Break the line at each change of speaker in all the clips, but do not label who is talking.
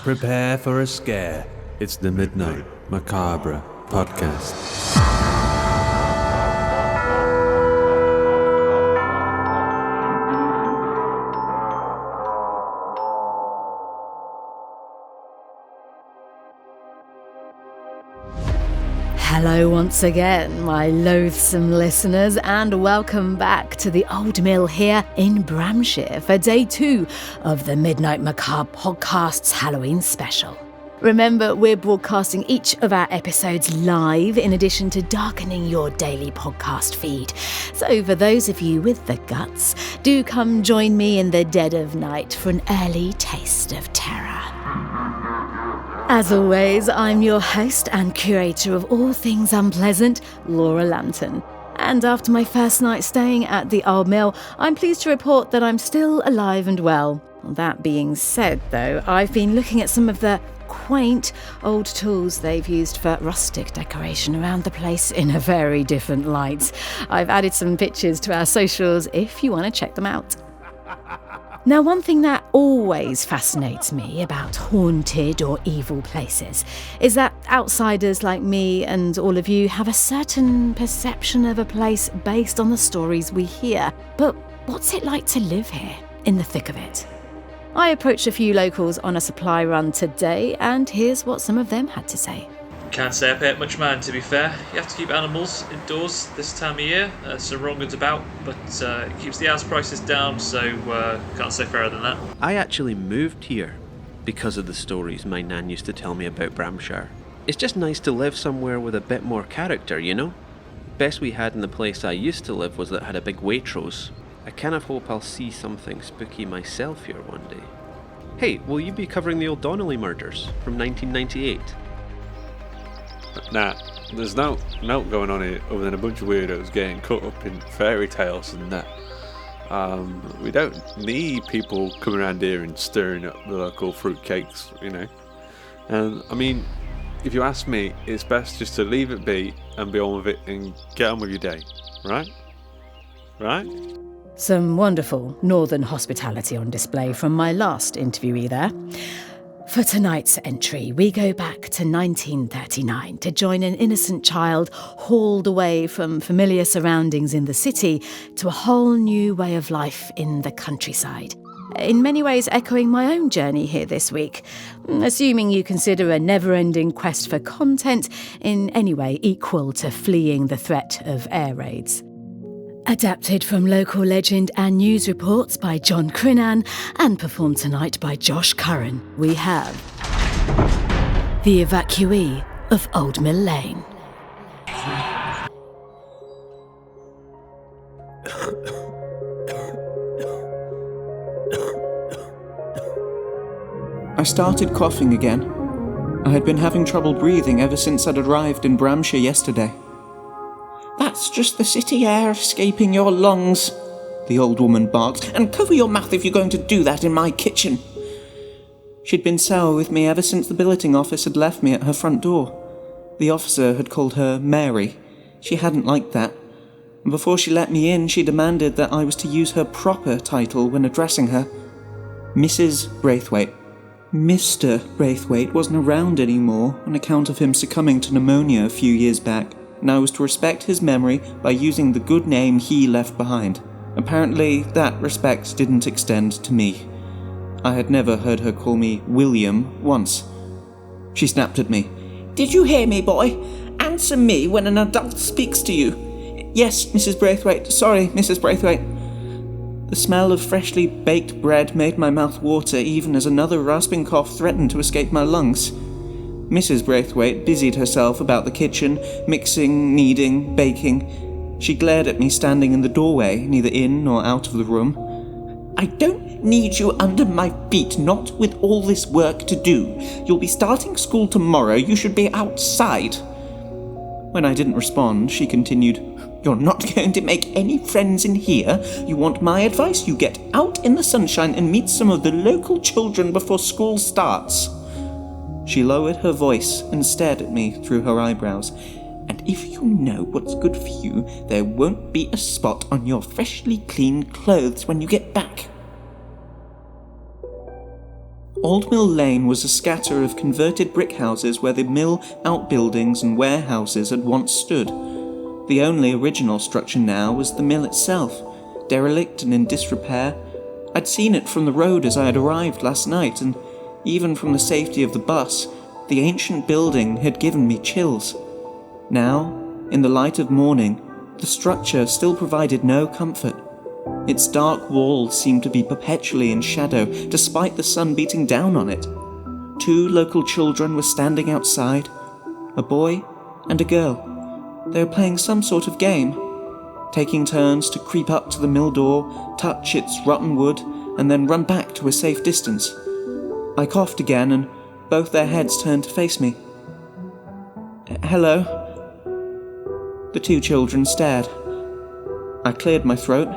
Prepare for a scare. It's the Midnight Macabre Podcast.
Hello once again, my loathsome listeners, and welcome back to the Old Mill here in Bramshire for day 2 of the Midnight Macabre Podcast's Halloween special. Remember, we're broadcasting each of our episodes live in addition to darkening your daily podcast feed. So for those of you with the guts, do come join me in the dead of night for an early taste of terror. As always, I'm your host and curator of all things unpleasant, Laura Lambton. And after my first night staying at the Old Mill, I'm pleased to report that I'm still alive and well. That being said, though, I've been looking at some of the quaint old tools they've used for rustic decoration around the place in a very different light. I've added some pictures to our socials if you want to check them out. Now, one thing that always fascinates me about haunted or evil places is that outsiders like me and all of you have a certain perception of a place based on the stories we hear. But what's it like to live here, in the thick of it? I approached a few locals on a supply run today, and here's what some of them had to say.
Can't say I pay it much mind, to be fair. You have to keep animals indoors this time of year, so wrong goods about, but it keeps the house prices down, so can't say fairer than that.
I actually moved here because of the stories my nan used to tell me about Bramshire. It's just nice to live somewhere with a bit more character, you know? Best we had in the place I used to live was that it had a big Waitrose. I kind of hope I'll see something spooky myself here one day. Hey, will you be covering the old Donnelly murders from 1998?
Nah, there's no going on here other than a bunch of weirdos getting caught up in fairy tales and that. We don't need people coming around here and stirring up the local fruitcakes, you know. And I mean, if you ask me, it's best just to leave it be and be on with it and get on with your day, right? Right?
Some wonderful northern hospitality on display from my last interviewee there. For tonight's entry, we go back to 1939 to join an innocent child hauled away from familiar surroundings in the city to a whole new way of life in the countryside. In many ways echoing my own journey here this week, assuming you consider a never-ending quest for content in any way equal to fleeing the threat of air raids. Adapted from local legend and news reports by John Crinan and performed tonight by Josh Curran, we have The Evacuee of Old Mill Lane.
I started coughing again. I had been having trouble breathing ever since I'd arrived in Bramshire yesterday. "That's just the city air escaping your lungs," the old woman barked, "and cover your mouth if you're going to do that in my kitchen." She'd been sour with me ever since the billeting office had left me at her front door. The officer had called her Mary. She hadn't liked that. And before she let me in, she demanded that I was to use her proper title when addressing her. Mrs. Braithwaite. Mr. Braithwaite wasn't around anymore on account of him succumbing to pneumonia a few years back, and I was to respect his memory by using the good name he left behind. Apparently, that respect didn't extend to me. I had never heard her call me William once. She snapped at me. "Did you hear me, boy? Answer me when an adult speaks to you." "Yes, Mrs. Braithwaite. Sorry, Mrs. Braithwaite." The smell of freshly baked bread made my mouth water even as another rasping cough threatened to escape my lungs. Mrs. Braithwaite busied herself about the kitchen, mixing, kneading, baking. She glared at me standing in the doorway, neither in nor out of the room. "I don't need you under my feet, not with all this work to do. You'll be starting school tomorrow. You should be outside." When I didn't respond, she continued, "You're not going to make any friends in here. You want my advice? You get out in the sunshine and meet some of the local children before school starts." She lowered her voice and stared at me through her eyebrows. And if you know what's good for you, there won't be a spot on your freshly cleaned clothes when you get back. Old Mill Lane was a scatter of converted brick houses where the mill outbuildings and warehouses had once stood. The only original structure now was the mill itself, derelict and in disrepair. I'd seen it from the road as I had arrived last night, and even from the safety of the bus, the ancient building had given me chills. Now, in the light of morning, the structure still provided no comfort. Its dark walls seemed to be perpetually in shadow, despite the sun beating down on it. 2 local children were standing outside, a boy and a girl. They were playing some sort of game, taking turns to creep up to the mill door, touch its rotten wood, and then run back to a safe distance. I coughed again, and both their heads turned to face me. "Hello?" The 2 children stared. I cleared my throat.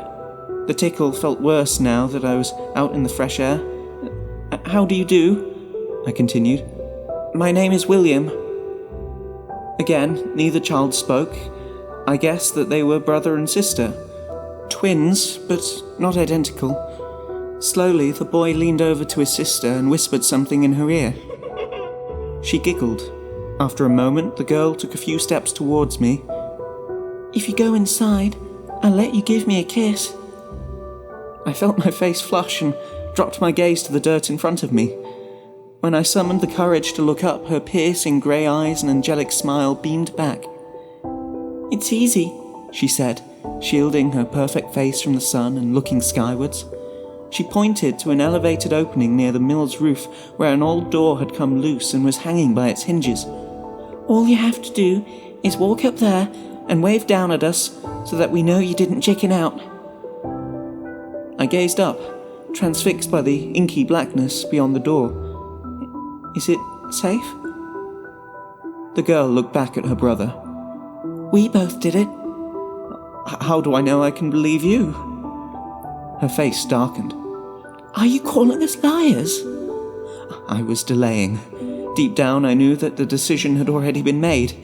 The tickle felt worse now that I was out in the fresh air. "How do you do?" I continued. "My name is William." Again, neither child spoke. I guessed that they were brother and sister. Twins, but not identical. Slowly, the boy leaned over to his sister and whispered something in her ear. She giggled. After a moment, the girl took a few steps towards me. "If you go inside, I'll let you give me a kiss." I felt my face flush and dropped my gaze to the dirt in front of me. When I summoned the courage to look up, her piercing grey eyes and angelic smile beamed back. "It's easy," she said, shielding her perfect face from the sun and looking skywards. She pointed to an elevated opening near the mill's roof where an old door had come loose and was hanging by its hinges. "All you have to do is walk up there and wave down at us so that we know you didn't chicken out." I gazed up, transfixed by the inky blackness beyond the door. "Is it safe?" The girl looked back at her brother. "We both did it." "How do I know I can believe you?" Her face darkened. "Are you calling us liars?" I was delaying. Deep down I knew that the decision had already been made.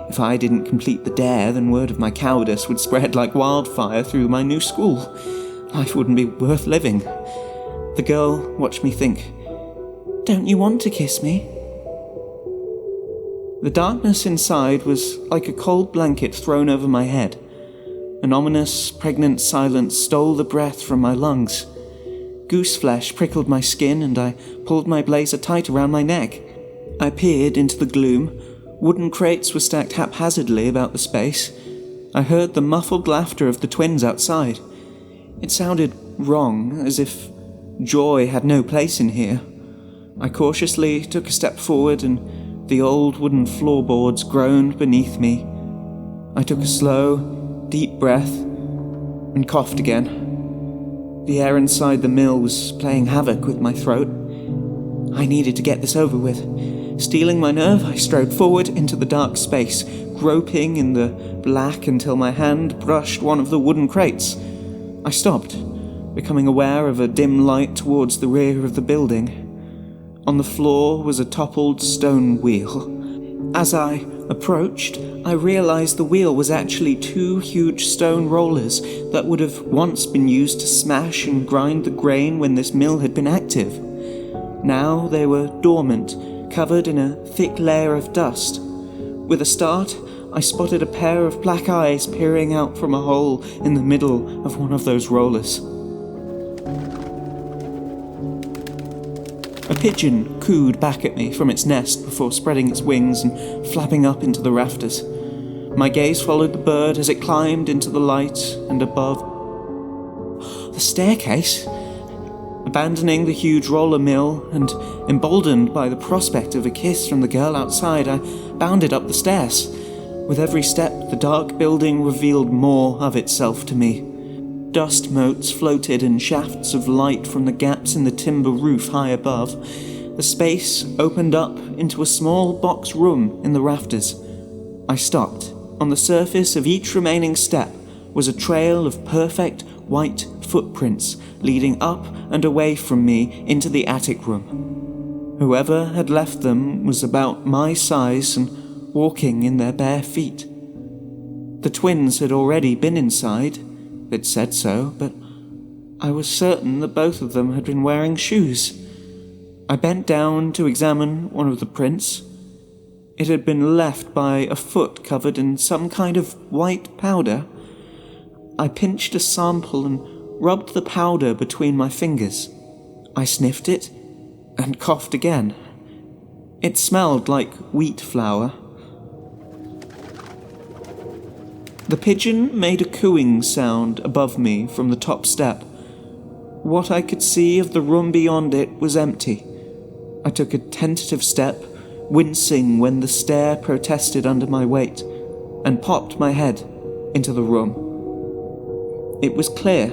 If I didn't complete the dare, then word of my cowardice would spread like wildfire through my new school. Life wouldn't be worth living. The girl watched me think. "Don't you want to kiss me?" The darkness inside was like a cold blanket thrown over my head. An ominous, pregnant silence stole the breath from my lungs. Goose flesh prickled my skin, and I pulled my blazer tight around my neck. I peered into the gloom. Wooden crates were stacked haphazardly about the space. I heard the muffled laughter of the twins outside. It sounded wrong, as if joy had no place in here. I cautiously took a step forward, and the old wooden floorboards groaned beneath me. I took a slow, deep breath and coughed again. The air inside the mill was playing havoc with my throat. I needed to get this over with. Steeling my nerve, I strode forward into the dark space, groping in the black until my hand brushed one of the wooden crates. I stopped, becoming aware of a dim light towards the rear of the building. On the floor was a toppled stone wheel. As I approached, I realized the wheel was actually 2 huge stone rollers that would have once been used to smash and grind the grain when this mill had been active. Now they were dormant, covered in a thick layer of dust. With a start, I spotted a pair of black eyes peering out from a hole in the middle of one of those rollers. A pigeon cooed back at me from its nest before spreading its wings and flapping up into the rafters. My gaze followed the bird as it climbed into the light and above. The staircase! Abandoning the huge roller mill and emboldened by the prospect of a kiss from the girl outside, I bounded up the stairs. With every step, the dark building revealed more of itself to me. Dust motes floated in shafts of light from the gaps in the timber roof high above. The space opened up into a small box room in the rafters. I stopped. On the surface of each remaining step was a trail of perfect white footprints leading up and away from me into the attic room. Whoever had left them was about my size and walking in their bare feet. The twins had already been inside. They'd said so, but I was certain that both of them had been wearing shoes. I bent down to examine one of the prints. It had been left by a foot covered in some kind of white powder. I pinched a sample and rubbed the powder between my fingers. I sniffed it and coughed again. It smelled like wheat flour. The pigeon made a cooing sound above me from the top step. What I could see of the room beyond it was empty. I took a tentative step, wincing when the stair protested under my weight, and popped my head into the room. It was clear.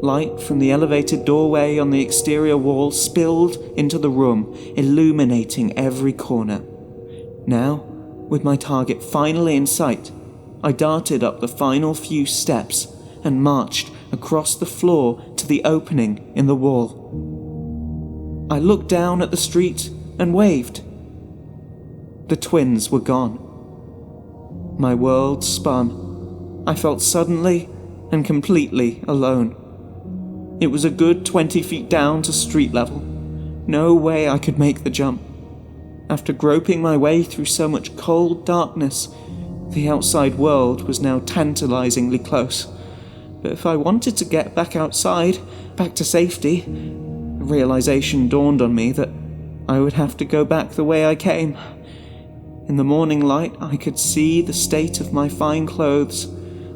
Light from the elevated doorway on the exterior wall spilled into the room, illuminating every corner. Now, with my target finally in sight, I darted up the final few steps and marched across the floor to the opening in the wall. I looked down at the street and waved. The twins were gone. My world spun. I felt suddenly and completely alone. It was a good 20 feet down to street level. No way I could make the jump. After groping my way through so much cold darkness, the outside world was now tantalizingly close. But if I wanted to get back outside, back to safety, the realization dawned on me that I would have to go back the way I came. In the morning light, I could see the state of my fine clothes.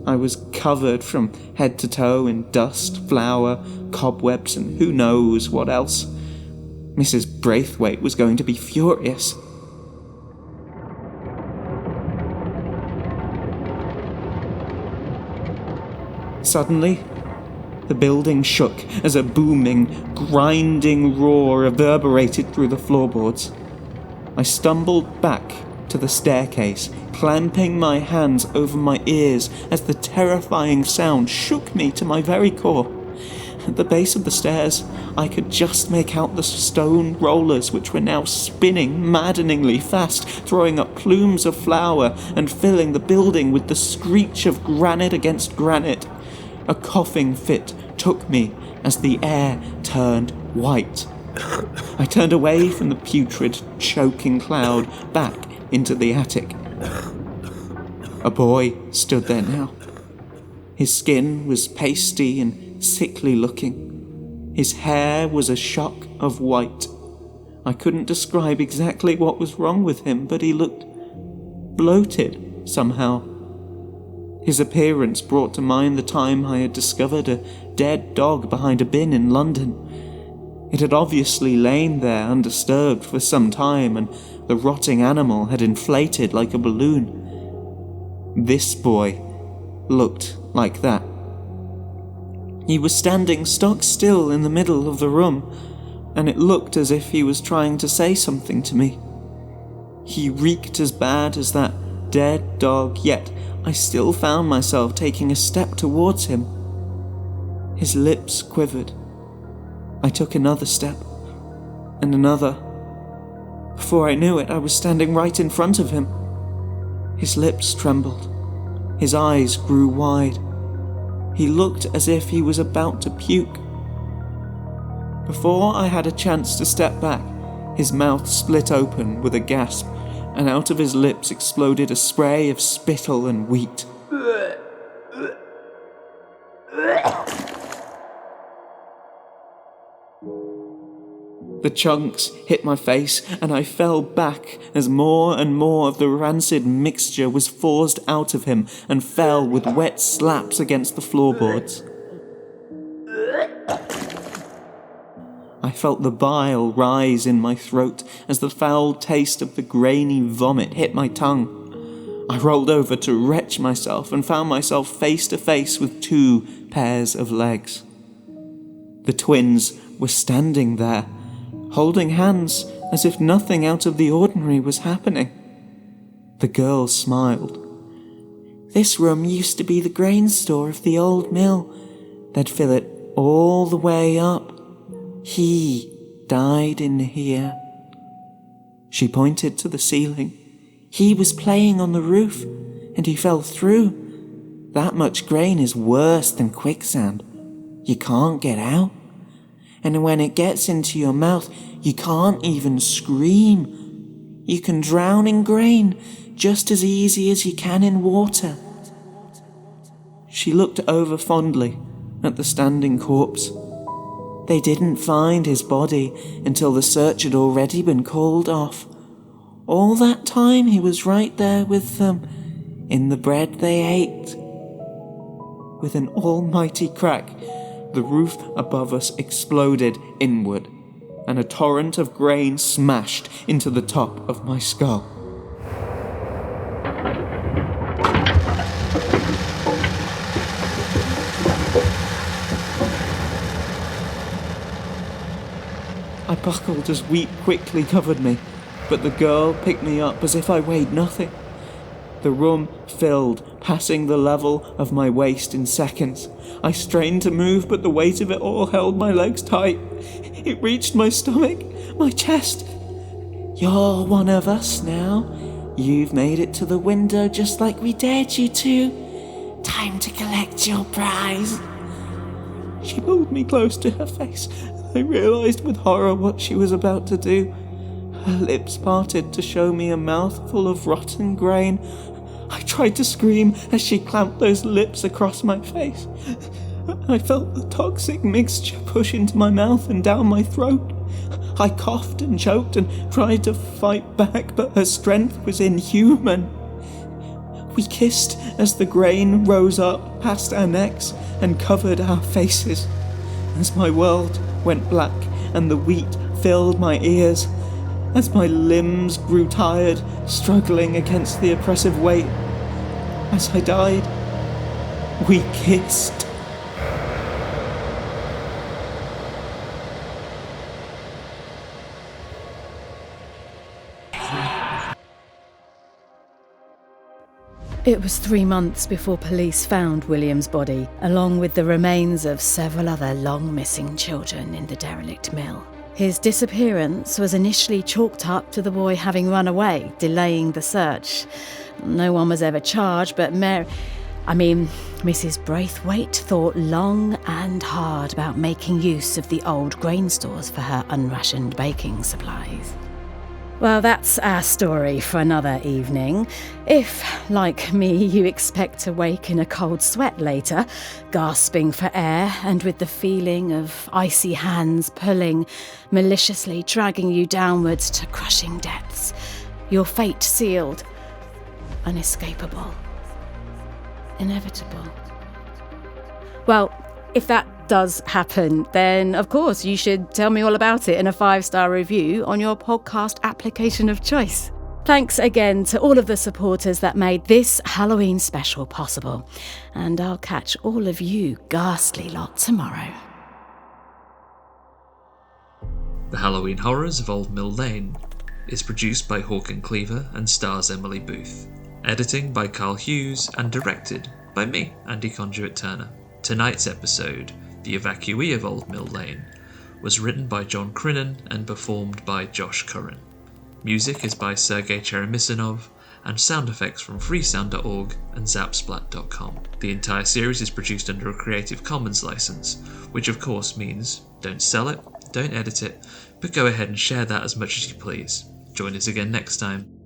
I was covered from head to toe in dust, flour, cobwebs, and who knows what else. Mrs. Braithwaite was going to be furious. Suddenly, the building shook as a booming, grinding roar reverberated through the floorboards. I stumbled back to the staircase, clamping my hands over my ears as the terrifying sound shook me to my very core. At the base of the stairs, I could just make out the stone rollers which were now spinning maddeningly fast, throwing up plumes of flour and filling the building with the screech of granite against granite. A coughing fit took me as the air turned white. I turned away from the putrid, choking cloud back into the attic. A boy stood there now. His skin was pasty and sickly looking. His hair was a shock of white. I couldn't describe exactly what was wrong with him, but he looked bloated somehow. His appearance brought to mind the time I had discovered a dead dog behind a bin in London. It had obviously lain there undisturbed for some time, and the rotting animal had inflated like a balloon. This boy looked like that. He was standing stock still in the middle of the room, and it looked as if he was trying to say something to me. He reeked as bad as that dead dog, yet I still found myself taking a step towards him. His lips quivered. I took another step, and another. Before I knew it, I was standing right in front of him. His lips trembled. His eyes grew wide. He looked as if he was about to puke. Before I had a chance to step back, his mouth split open with a gasp, and out of his lips exploded a spray of spittle and wheat. The chunks hit my face, and I fell back as more and more of the rancid mixture was forced out of him and fell with wet slaps against the floorboards. I felt the bile rise in my throat as the foul taste of the grainy vomit hit my tongue. I rolled over to retch myself and found myself face to face with 2 pairs of legs. The twins were standing there, holding hands as if nothing out of the ordinary was happening. The girl smiled. "This room used to be the grain store of the old mill. They'd fill it all the way up. He died in here." She pointed to the ceiling. "He was playing on the roof, and he fell through. That much grain is worse than quicksand. You can't get out. And when it gets into your mouth, you can't even scream. You can drown in grain just as easy as you can in water. She looked over fondly at the standing corpse. They didn't find his body until the search had already been called off. All that time he was right there with them, in the bread they ate. With an almighty crack, the roof above us exploded inward, and a torrent of grain smashed into the top of my skull. I buckled as wheat quickly covered me, but the girl picked me up as if I weighed nothing. The room filled, passing the level of my waist in seconds. I strained to move, but the weight of it all held my legs tight. It reached my stomach, my chest. You're one of us now. You've made it to the window just like we dared you to. Time to collect your prize. She pulled me close to her face. I realised with horror what she was about to do. Her lips parted to show me a mouthful of rotten grain. I tried to scream as she clamped those lips across my face. I felt the toxic mixture push into my mouth and down my throat. I coughed and choked and tried to fight back, but her strength was inhuman. We kissed as the grain rose up past our necks and covered our faces. As my world went black and the wheat filled my ears, as my limbs grew tired, struggling against the oppressive weight. As I died, we kissed.
It was 3 months before police found William's body, along with the remains of several other long-missing children in the derelict mill. His disappearance was initially chalked up to the boy having run away, delaying the search. No one was ever charged, but Mrs. Braithwaite thought long and hard about making use of the old grain stores for her unrationed baking supplies. Well, that's our story for another evening. If, like me, you expect to wake in a cold sweat later, gasping for air and with the feeling of icy hands pulling, maliciously dragging you downwards to crushing depths, your fate sealed, unescapable, inevitable. Well, if that does happen, then of course you should tell me all about it in a 5-star review on your podcast application of choice. Thanks again to all of the supporters that made this Halloween special possible, and I'll catch all of you ghastly lot tomorrow.
The Halloween Horrors of Old Mill Lane is produced by Hawk Cleaver and stars Emily Booth. Editing by Carl Hughes and directed by me, Andy Conduit Turner. Tonight's episode, The Evacuee of Old Mill Lane, was written by John Crinan and performed by Josh Curran. Music is by Sergei Cheremisinov, and sound effects from freesound.org and zapsplat.com. The entire series is produced under a Creative Commons license, which of course means don't sell it, don't edit it, but go ahead and share that as much as you please. Join us again next time.